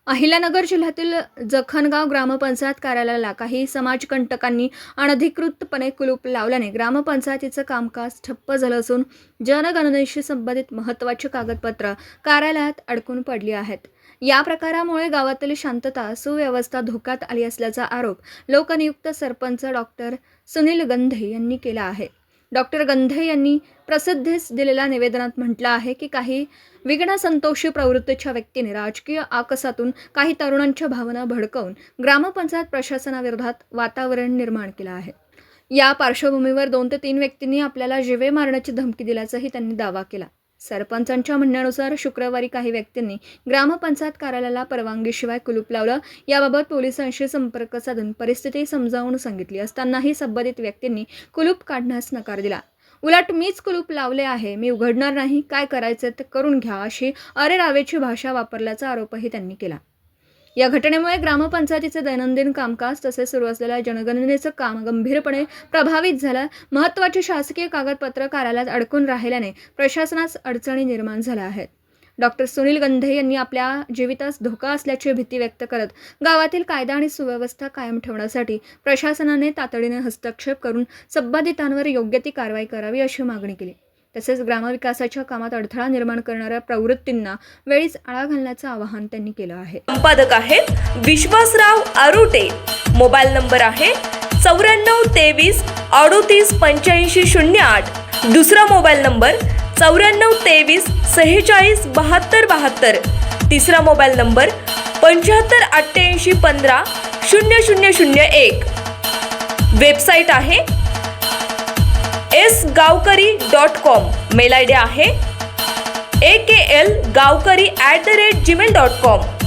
अहिल्यानगर जिल्ह्यातील जखणगाव ग्रामपंचायत कार्यालयाला काही समाजकंटकांनी अनधिकृतपणे कुलूप लावल्याने ग्रामपंचायतीचं कामकाज ठप्प झालं असून जनगणनेशी संबंधित महत्त्वाची कागदपत्र कार्यालयात अडकून पडली आहेत. या प्रकारामुळे गावातील शांतता सुव्यवस्था धोक्यात आली असल्याचा आरोप लोकनियुक्त सरपंच डॉक्टर सुनील गंधे यांनी केला आहे. डॉक्टर गंधे यांनी प्रसिद्धीस दिलेल्या निवेदनात म्हटलं आहे की काही विघ्नसंतोषी प्रवृत्तीच्या व्यक्तीने राजकीय आकसातून काही तरुणांच्या भावना भडकवून ग्रामपंचायत प्रशासनाविरोधात वातावरण निर्माण केलं आहे. या पार्श्वभूमीवर 2 ते 3 व्यक्तींनी आपल्याला जीवे मारण्याची धमकी दिल्याचाही त्यांनी दावा केला. सरपंचांच्या म्हणण्यानुसार शुक्रवारी काही व्यक्तींनी ग्रामपंचायत कार्यालयाला परवानगीशिवाय कुलूप लावलं. याबाबत पोलिसांशी संपर्क साधून परिस्थिती समजावून सांगितली असतानाही संबंधित व्यक्तींनी कुलूप काढण्यास नकार दिला. उलट मीच कुलूप लावले आहे, मी उघडणार नाही, काय करायचं ते करून घ्या अशी अरेरावेची भाषा वापरल्याचा आरोपही त्यांनी केला. या घटनेमुळे ग्रामपंचायतीचे दैनंदिन कामकाज तसेच सुरू असलेल्या जनगणनेचं काम गंभीरपणे प्रभावित झालं. महत्त्वाची शासकीय कागदपत्र कार्यालयात अडकून राहिल्याने प्रशासनास अडचणी निर्माण झाल्या आहेत. डॉक्टर सुनील गंधे यांनी आपल्या जीवितास धोका असल्याची भीती व्यक्त करत गावातील कायदा आणि सुव्यवस्था कायम ठेवण्यासाठी प्रशासनाने तातडीने हस्तक्षेप करून संबंधितांवर योग्य ती कारवाई करावी अशी मागणी केली. तसेच ग्रामविकासाच्या कामात अडथळा निर्माण करणाऱ्या प्रवृत्तींना वेळीच आळा घालण्याचं आवाहन त्यांनी केलं आहे. संपादक आहेत विश्वासराव आरोटे. मोबाईल नंबर आहे 9423 38 85 08. दुसरा मोबाईल नंबर 9423 46 72 72. तिसरा मोबाईल नंबर 75 88 15 0001. वेबसाईट आहे sgavkari.com. मेल आयडी आहे akl gavkari@gmail.com.